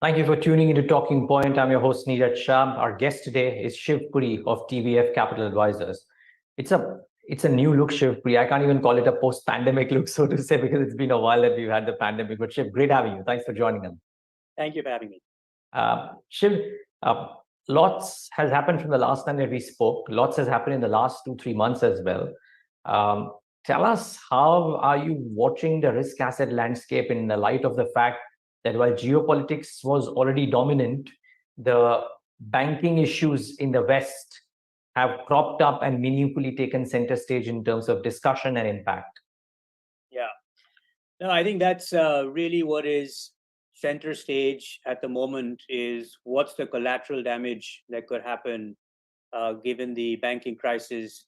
Thank you for tuning into Talking Point. I'm your host, Neeraj Shah. Our guest today is Shiv Puri of TVF Capital Advisors. It's a new look, Shiv Puri. I can't even call it a post-pandemic look, so to say, because it's been a while that we've had the pandemic. But Shiv, great having you. Thanks for joining us. Thank you for having me. Shiv, uh, lots has happened from the last time that we spoke. Lots has happened in the last 2, 3 months as well. Um, Tell us, how are you watching the risk asset landscape in the light of the fact that while geopolitics was already dominant, the banking issues in the West have cropped up and meaningfully taken center stage in terms of discussion and impact? Yeah. No, I think that's really what is center stage at the moment is what's the collateral damage that could happen given the banking crisis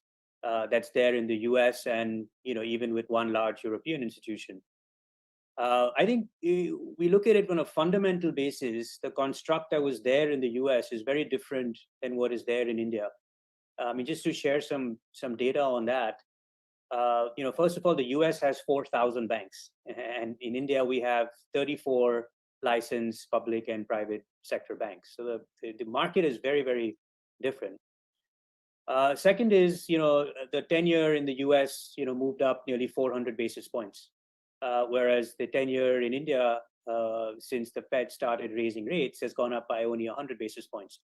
that's there in the US and even with one large European institution. I think we look at it on a fundamental basis. The construct that was there in the US is very different than what is there in India. I mean, just to share some data on that. First of all, the US has 4,000 banks, and in India we have 34 licensed public and private sector banks. So the market is very, very different. Second is, the 10-year in the US, moved up nearly 400 basis points, whereas the 10-year in India, since the Fed started raising rates, has gone up by only 100 basis points.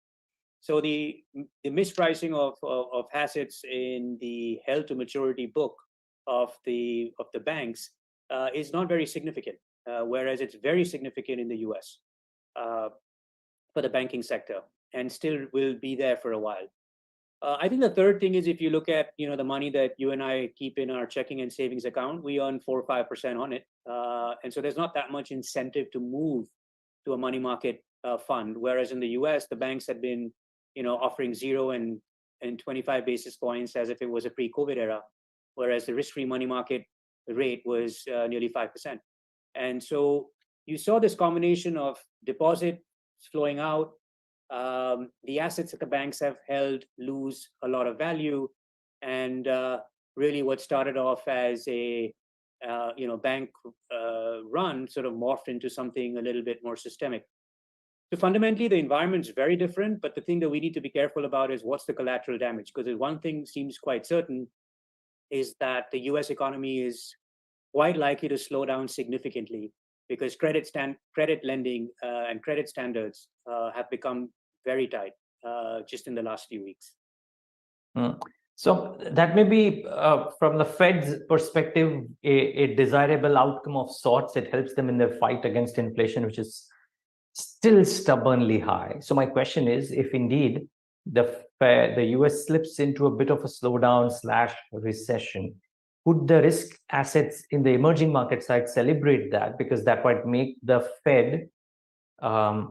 So the mispricing of assets in the held to maturity book of the banks is not very significant, whereas it's very significant in the US for the banking sector, and still will be there for a while. I think the third thing is, if you look at the money that you and I keep in our checking and savings account, we earn 4 or 5% on it, and so there's not that much incentive to move to a money market fund. Whereas in the US, the banks had been offering 0 and 25 basis points as if it was a pre-COVID era, whereas the risk-free money market rate was nearly 5%. And so you saw this combination of deposit flowing out, the assets that the banks have held lose a lot of value, and really what started off as a bank run sort of morphed into something a little bit more systemic. So fundamentally, the environment is very different, but the thing that we need to be careful about is what's the collateral damage. Because one thing seems quite certain is that the US economy is quite likely to slow down significantly because credit lending and credit standards have become very tight just in the last few weeks. So that may be, from the Fed's perspective, a desirable outcome of sorts. It helps them in their fight against inflation, which is still stubbornly high. So my question is, if indeed the US slips into a bit of a slowdown / recession, could the risk assets in the emerging market side celebrate that? Because that might make the Fed,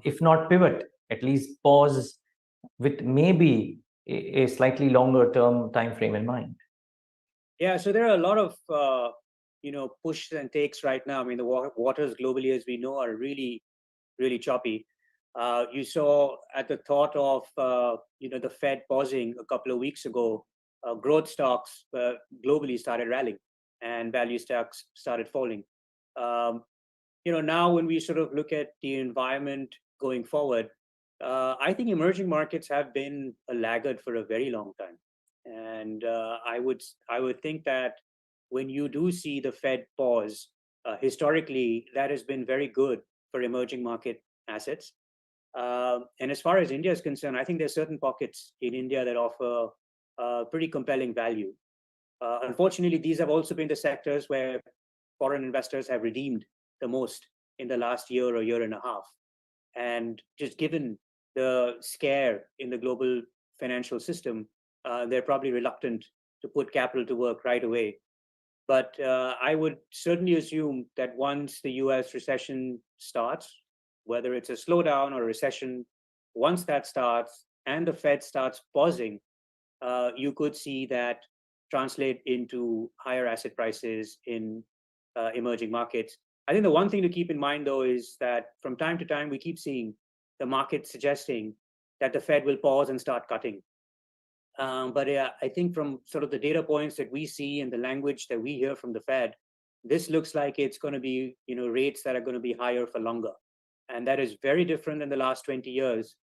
if not pivot, at least pause with maybe a slightly longer term time frame in mind. Yeah, so there are a lot of push and takes right now. I mean, the waters globally, as we know, are really, really choppy. You saw at the thought of the Fed pausing a couple of weeks ago, growth stocks globally started rallying, and value stocks started falling. Now when we sort of look at the environment going forward, I think emerging markets have been a laggard for a very long time, and I would think that when you do see the Fed pause, historically that has been very good for emerging market assets. And as far as India is concerned, I think there's certain pockets in India that offer pretty compelling value. Unfortunately, these have also been the sectors where foreign investors have redeemed the most in the last year or year and a half. And just given the scare in the global financial system, they're probably reluctant to put capital to work right away. But I would certainly assume that once the US recession starts, whether it's a slowdown or a recession, once that starts and the Fed starts pausing, you could see that translate into higher asset prices in emerging markets. I think the one thing to keep in mind, though, is that from time to time, we keep seeing the market suggesting that the Fed will pause and start cutting. But I think from sort of the data points that we see and the language that we hear from the Fed, this looks like it's going to be rates that are going to be higher for longer. And that is very different than the last 20 years,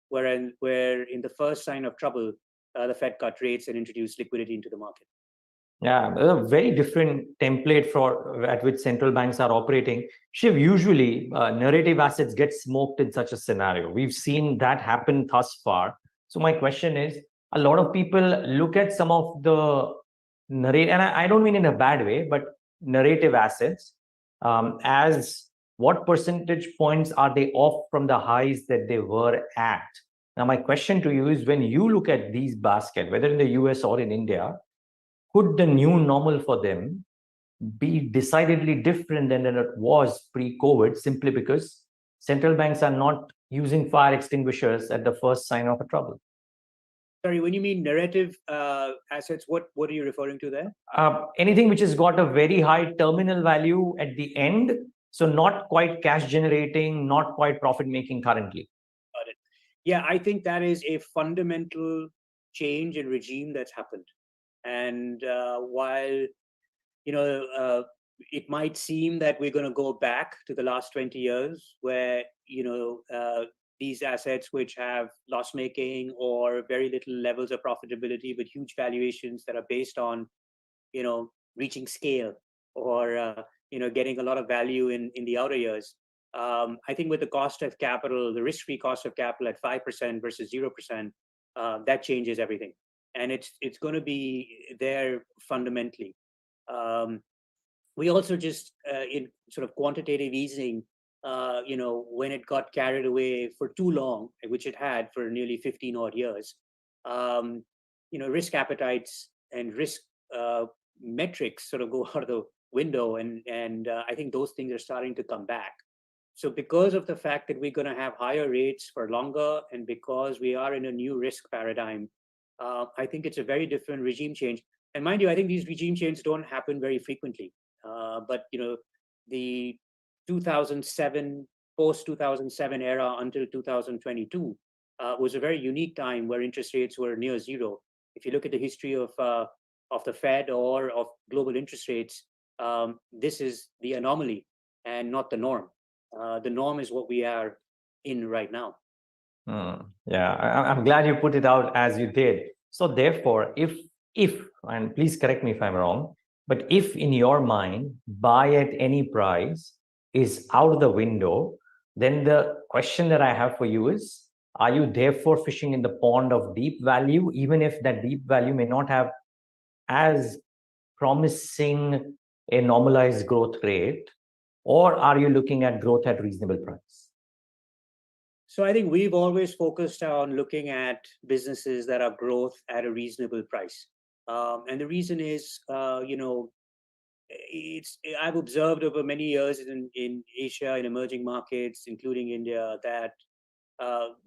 where in the first sign of trouble, the Fed cut rates and introduced liquidity into the market. Yeah, a very different template for at which central banks are operating. Shiv, usually narrative assets get smoked in such a scenario. We've seen that happen thus far. So my question is, a lot of people look at some of the narrative, and I don't mean in a bad way, but narrative assets as what percentage points are they off from the highs that they were at? Now, my question to you is, when you look at these baskets, whether in the US or in India, could the new normal for them be decidedly different than it was pre-COVID, simply because central banks are not using fire extinguishers at the first sign of a trouble? Sorry, when you mean narrative assets, what are you referring to there? Anything which has got a very high terminal value at the end, so not quite cash generating, not quite profit making currently. Got it. Yeah, I think that is a fundamental change in regime that's happened. And while it might seem that we're going to go back to the last 20 years, where these assets which have loss making or very little levels of profitability, but huge valuations that are based on reaching scale or getting a lot of value in the outer years. I think with the cost of capital, the risk-free cost of capital at 5% versus 0%, that changes everything. And it's going to be there fundamentally. We also just in sort of quantitative easing, when it got carried away for too long, which it had for nearly 15 odd years, risk appetites and risk metrics sort of go out of the window, and I think those things are starting to come back. So because of the fact that we're going to have higher rates for longer, and because we are in a new risk paradigm, I think it's a very different regime change. And mind you, I think these regime changes don't happen very frequently. But the 2007, post-2007 era until 2022 was a very unique time where interest rates were near zero. If you look at the history of the Fed or of global interest rates, this is the anomaly and not the norm. The norm is what we are in right now. Yeah, I'm glad you put it out as you did. So therefore, if, and please correct me if I'm wrong, but if in your mind, buy at any price is out of the window, then the question that I have for you is, are you therefore fishing in the pond of deep value, even if that deep value may not have as promising a normalized growth rate, or are you looking at growth at reasonable price? So I think we've always focused on looking at businesses that are growth at a reasonable price. And the reason is, I've observed over many years in Asia, in emerging markets, including India, that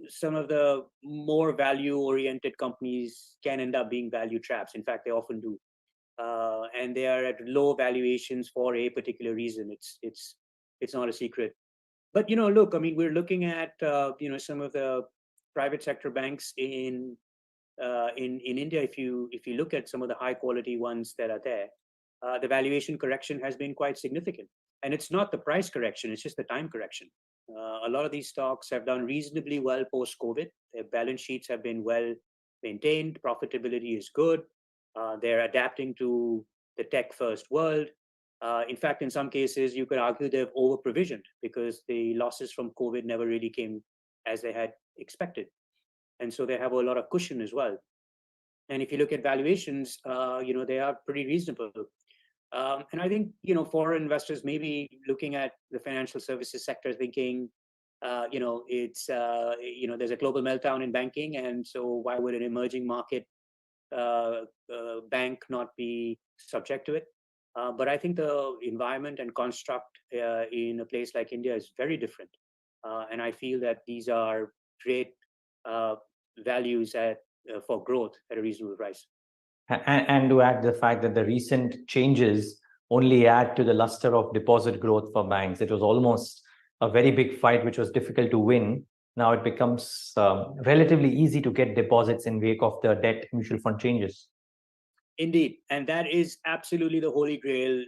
some of the more value-oriented companies can end up being value traps. In fact, they often do. And they are at low valuations for a particular reason. It's not a secret. But look, I mean, we're looking at some of the private sector banks in India. If you look at some of the high quality ones that are there, the valuation correction has been quite significant, and it's not the price correction; it's just the time correction. A lot of these stocks have done reasonably well post-COVID. Their balance sheets have been well maintained. Profitability is good. They're adapting to the tech-first world. In fact, in some cases, you could argue they've over-provisioned because the losses from COVID never really came as they had expected. And so they have a lot of cushion as well. And if you look at valuations, they are pretty reasonable. And I think, foreign investors may be looking at the financial services sector thinking, there's a global meltdown in banking. And so why would an emerging market bank not be subject to it? But I think the environment and construct in a place like India is very different. And I feel that these are great values for growth at a reasonable price. And to add the fact that the recent changes only add to the luster of deposit growth for banks. It was almost a very big fight, which was difficult to win. Now it becomes relatively easy to get deposits in wake of the debt mutual fund changes. Indeed. And that is absolutely the holy grail,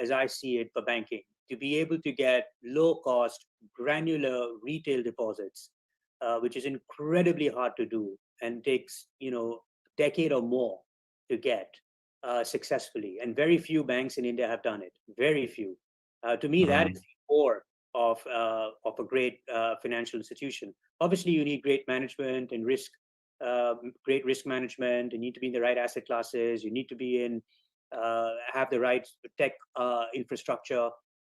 as I see it, for banking. to be able to get low cost, granular retail deposits, which is incredibly hard to do and takes, decade or more to get successfully. And very few banks in India have done it. Very few. To me, that is the core of a great financial institution. Obviously, you need great management and great risk management. You need to be in the right asset classes. You need to be have the right tech infrastructure.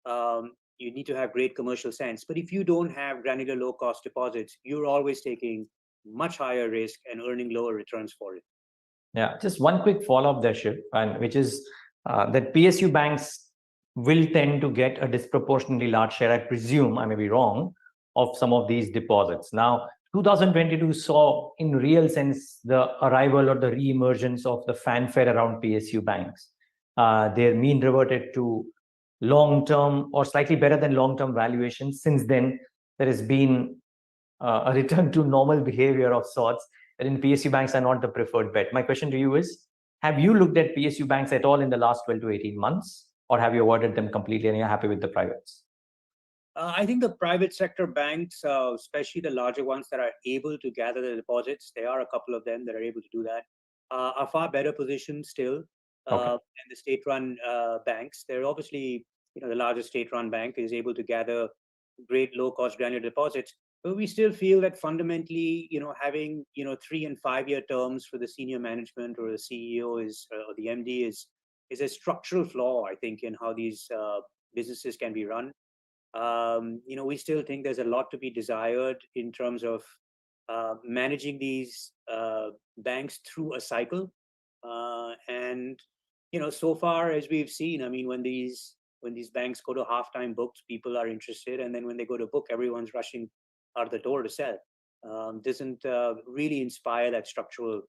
You need to have great commercial sense. But if you don't have granular low cost deposits, you're always taking much higher risk and earning lower returns for it. Yeah, just one quick follow-up there, Shiv, and which is that PSU banks will tend to get a disproportionately large share, I presume, I may be wrong, of some of these deposits. Now, 2022 saw in real sense the arrival or the re-emergence of the fanfare around PSU banks. Their mean reverted to long-term or slightly better than long-term valuations. Since then, there has been a return to normal behavior of sorts, and PSU banks are not the preferred bet. My question to you is, have you looked at PSU banks at all in the last 12 to 18 months, or have you avoided them completely and you're happy with the privates? I think the private sector banks, especially the larger ones that are able to gather the deposits, there are a couple of them that are able to do that, are far better positioned still than the state-run banks. They're obviously, the largest state-run bank is able to gather great low-cost granular deposits. But we still feel that fundamentally, having 3 and 5 year terms for the senior management or the CEO or the MD is a structural flaw, I think, in how these businesses can be run. We still think there's a lot to be desired in terms of managing these banks through a cycle. And so far as we've seen, I mean, when these banks go to halftime books, people are interested, and then when they go to book, everyone's rushing out the door to sell. Doesn't really inspire that structural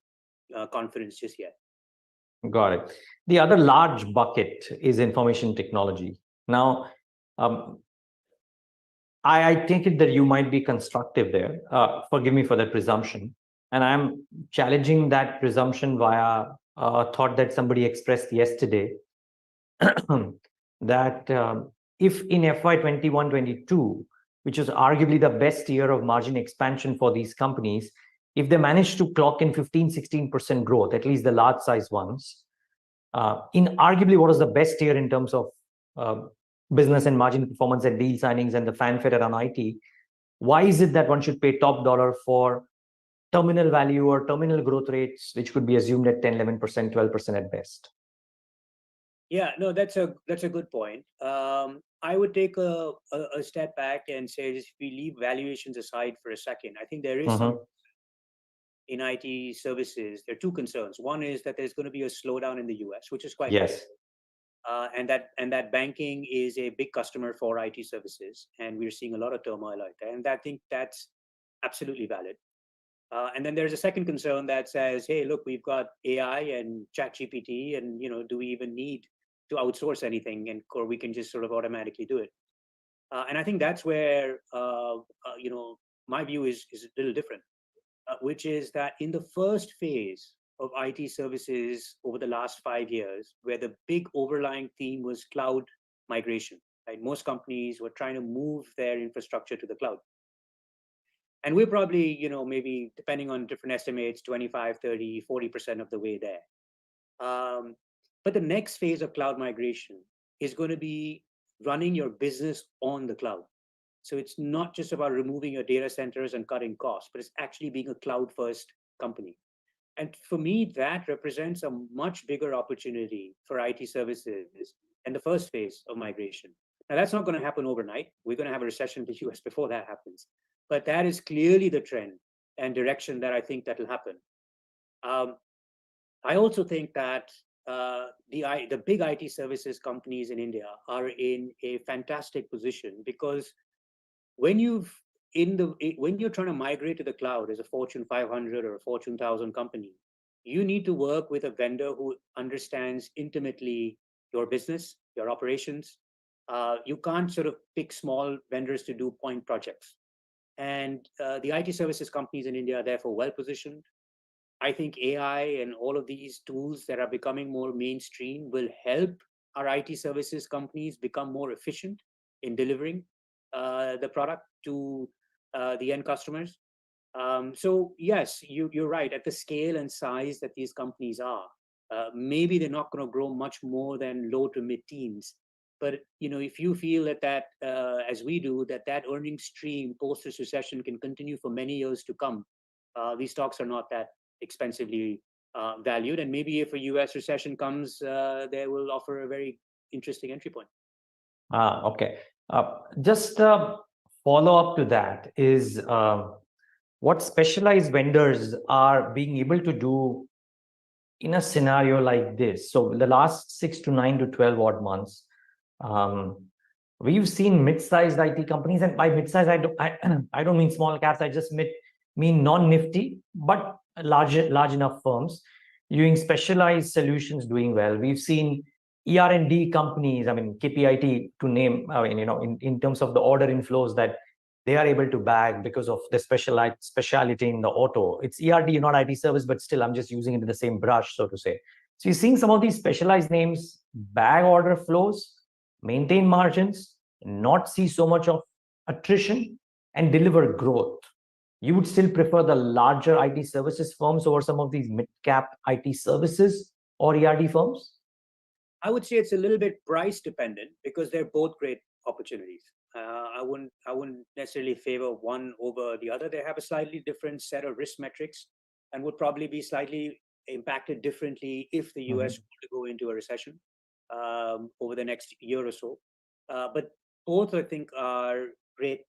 confidence just yet. Got it. The other large bucket is information technology. Now, I take it that you might be constructive there. Forgive me for that presumption. And I'm challenging that presumption via a thought that somebody expressed yesterday that if in FY 21-22, which was arguably the best year of margin expansion for these companies, if they manage to clock in 15-16% growth, at least the large size ones, in arguably what was the best year in terms of business and margin performance and deal signings and the fanfare around IT, why is it that one should pay top dollar for terminal value or terminal growth rates, which could be assumed at 10, 11%, 12% at best? Yeah, no, that's a good point. I would take a step back and say, if we leave valuations aside for a second, I think there is some in IT services. There are two concerns. One is that there's going to be a slowdown in the US, which is quite yes. And that banking is a big customer for IT services, and we're seeing a lot of turmoil out there. And I think that's absolutely valid. And then there's a second concern that says, hey, look, we've got AI and ChatGPT, and do we even need to outsource anything, or we can just sort of automatically do it? And I think that's where my view is a little different, which is that in the first phase of IT services over the last 5 years, where the big overlying theme was cloud migration, right? Most companies were trying to move their infrastructure to the cloud. And we're probably, maybe depending on different estimates, 25, 30, 40% of the way there. But the next phase of cloud migration is going to be running your business on the cloud. So it's not just about removing your data centers and cutting costs, but it's actually being a cloud-first company. And for me, that represents a much bigger opportunity for IT services in the first phase of migration. Now, that's not going to happen overnight. We're going to have a recession in the US before that happens. But that is clearly the trend and direction that I think that will happen. I also think that the big IT services companies in India are in a fantastic position, because when you're trying to migrate to the cloud as a Fortune 500 or a Fortune 1000 company, you need to work with a vendor who understands intimately your business, your operations. You can't sort of pick small vendors to do point projects. And the IT services companies in India are therefore well positioned. I think AI and all of these tools that are becoming more mainstream will help our IT services companies become more efficient in delivering the product to the end customers. So yes, you're right. At the scale and size that these companies are, maybe they're not going to grow much more than low to mid-teens. But if you feel that as we do, that earning stream post this recession can continue for many years to come, these stocks are not that expensively valued. And maybe if a U.S. recession comes, they will offer a very interesting entry point. Okay. Just follow up to that is what specialized vendors are being able to do in a scenario like this. So the last 6 to 9 to 12 odd months, we've seen mid-sized IT companies, and by mid-sized, I don't mean small caps. I just mean non-nifty, but large enough firms using specialized solutions doing well. We've seen ER&D companies, I mean, KPIT to name, in terms of the order inflows that they are able to bag because of the speciality in the auto. It's ERD, not IT service, but still, I'm just using it in the same brush, so to say. So you're seeing some of these specialized names bag order flows, maintain margins, not see so much of attrition, and deliver growth. You would still prefer the larger IT services firms over some of these mid-cap IT services or ERD firms? I would say it's a little bit price dependent because they're both great opportunities. I wouldn't necessarily favor one over the other. They have a slightly different set of risk metrics and would probably be slightly impacted differently if the US were to go into a recession over the next year or so. But both, I think, are great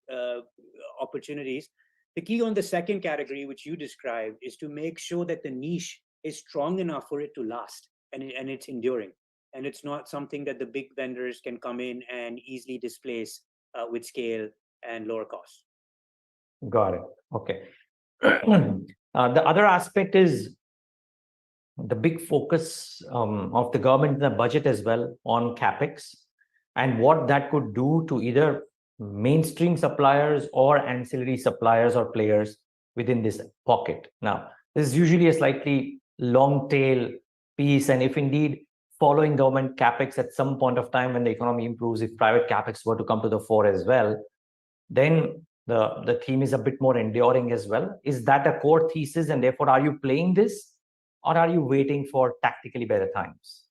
opportunities. The key on the second category, which you described, is to make sure that the niche is strong enough for it to last and it's enduring. And it's not something that the big vendors can come in and easily displace with scale and lower costs. Got it. Okay. The other aspect is the big focus of the government in the budget as well on CapEx and what that could do to either mainstream suppliers or ancillary suppliers or players within this pocket. Now, this is usually a slightly long tail piece, and if indeed following government CapEx at some point of time when the economy improves, if private CapEx were to come to the fore as well, then the theme is a bit more enduring as well. Is that a core thesis, and therefore are you playing this, or are you waiting for tactically better times?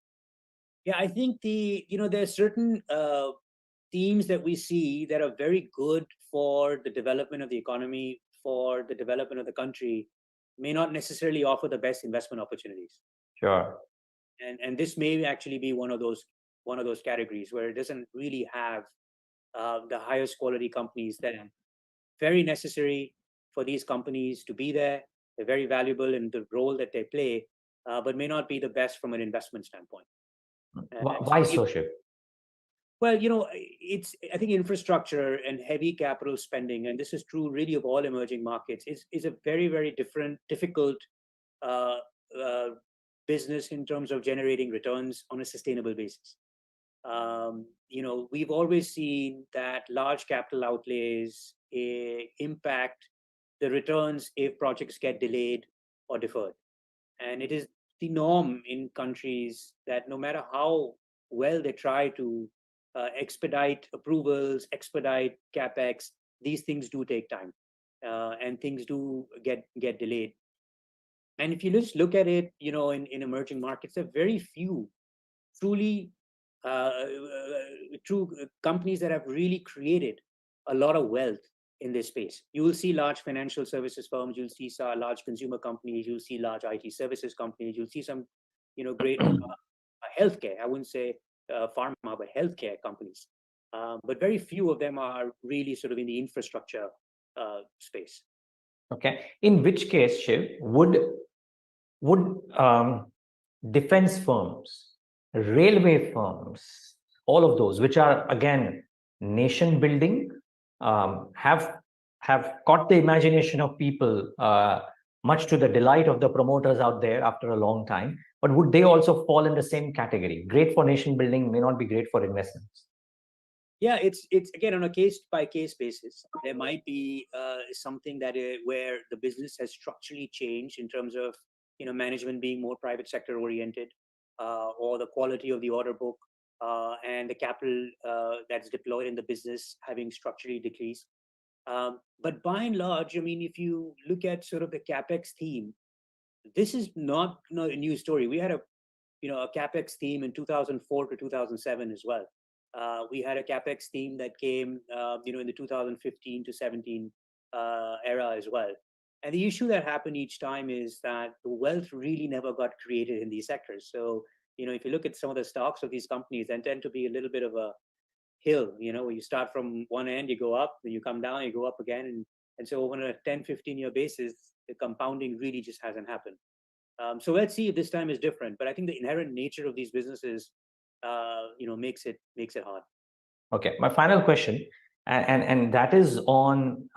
Yeah, I think there are certain themes that we see that are very good for the development of the economy, for the development of the country, may not necessarily offer the best investment opportunities. Sure. And this may actually be one of those categories where it doesn't really have the highest quality companies that are very necessary for these companies to be there. They're very valuable in the role that they play, but may not be the best from an investment standpoint. Why so, Shiv? Well, I think infrastructure and heavy capital spending, and this is true really of all emerging markets, is a very, very difficult business in terms of generating returns on a sustainable basis. We've always seen that large capital outlays impact the returns if projects get delayed or deferred. And it is the norm in countries that no matter how well they try to expedite approvals, expedite CapEx, these things do take time and things do get delayed. And if you just look at it, in emerging markets, there are very few truly true companies that have really created a lot of wealth in this space. You will see large financial services firms, you'll see large consumer companies, you'll see large IT services companies, you'll see some, great healthcare. I wouldn't say pharma, but healthcare companies. But very few of them are really sort of in the infrastructure space. Okay. In which case, Shiv, would defense firms, railway firms, all of those, which are again nation building, have caught the imagination of people, much to the delight of the promoters out there after a long time, but would they also fall in the same category? Great for nation building, may not be great for investments. Yeah, it's again on a case by case basis. There might be something that where the business has structurally changed in terms of management being more private sector oriented, or the quality of the order book, and the capital that's deployed in the business having structurally decreased. But by and large, I mean, if you look at sort of the capex theme, this is not a new story. We had a capex theme in 2004 to 2007 as well. We had a capex theme that came in the 2015 to 17 era as well. And the issue that happened each time is that the wealth really never got created in these sectors. So if you look at some of the stocks of these companies, they tend to be a little bit of a hill, where you start from one end, you go up, then you come down, you go up again. And so on a 10, 15-year basis, the compounding really just hasn't happened. So let's see if this time is different. But I think the inherent nature of these businesses, makes it hard. Okay, my final question, and that is on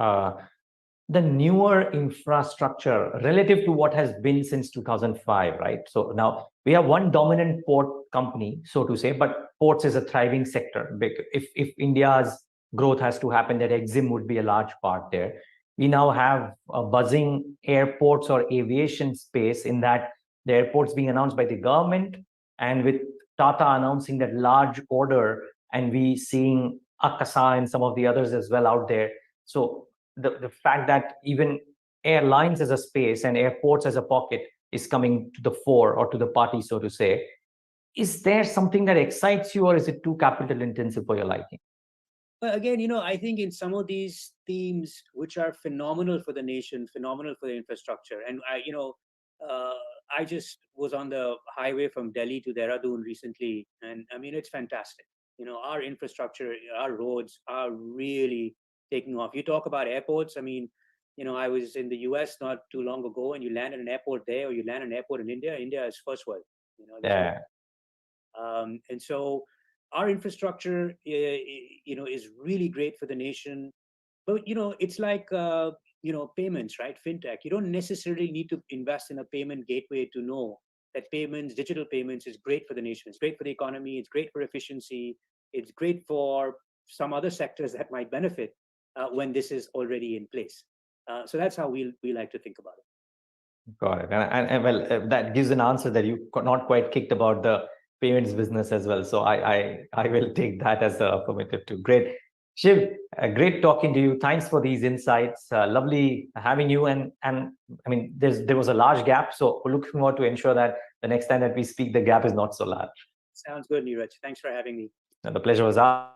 the newer infrastructure relative to what has been since 2005, right? So now we have one dominant port company, so to say, but ports is a thriving sector. If India's growth has to happen, that Exim would be a large part there. We now have a buzzing airports or aviation space, in that the airports being announced by the government, and with Tata announcing that large order, and we seeing Akasa and some of the others as well out there. So the fact that even airlines as a space and airports as a pocket is coming to the fore, or to the party, so to say, is there something that excites you, or is it too capital intensive for your liking? But again, I think in some of these themes, which are phenomenal for the nation, phenomenal for the infrastructure, and I just was on the highway from Delhi to Dehradun recently, and I mean, it's fantastic. Our infrastructure, our roads are really taking off. You talk about airports. I mean, I was in the US not too long ago, and you land at an airport there, or you land at an airport in India. India is first world. Yeah. And so our infrastructure, is really great for the nation. But it's like payments, right? Fintech. You don't necessarily need to invest in a payment gateway to know that digital payments, is great for the nation. It's great for the economy. It's great for efficiency. It's great for some other sectors that might benefit when this is already in place. So that's how we like to think about it. Got it. And well, that gives an answer that you not quite kicked about the payments business as well. So I will take that as a affirmative too. Great. Shiv, great talking to you. Thanks for these insights. Lovely having you. And I mean, there was a large gap. So we're looking forward to ensure that the next time that we speak, the gap is not so large. Sounds good, Neeraj. Thanks for having me. The pleasure was ours.